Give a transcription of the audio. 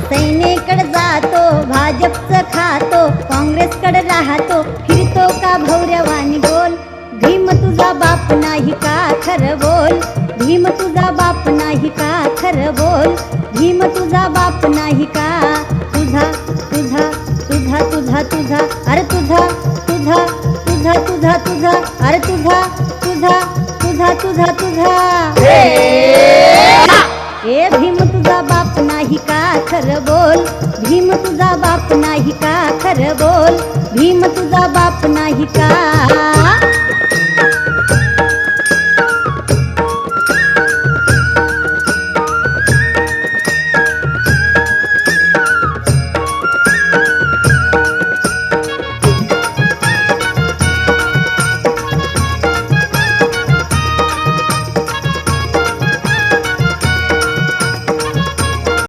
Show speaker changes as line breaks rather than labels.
सैनेकडे जातो, भाजपचं खातो, काँग्रेसकडे राहतो, फिरतो का भौऱ्यवानी गोल. भीम तुझा बाप नाही का खरं बोल, भीम तुझा बाप नाही का खरं बोल, भीम तुझा बाप नाही का. तुझा तुझा तुझा तुझा तुझा अरे तुझा तुझा तुझा तुझा तुझा अरे तुझा तुझा तुझा तुझा तुझा. ए भीम तुझा बाप नाही का खरं बोल, भीम तुझा बाप नाही का खरं बोल, भीम तुझा बाप नाही का.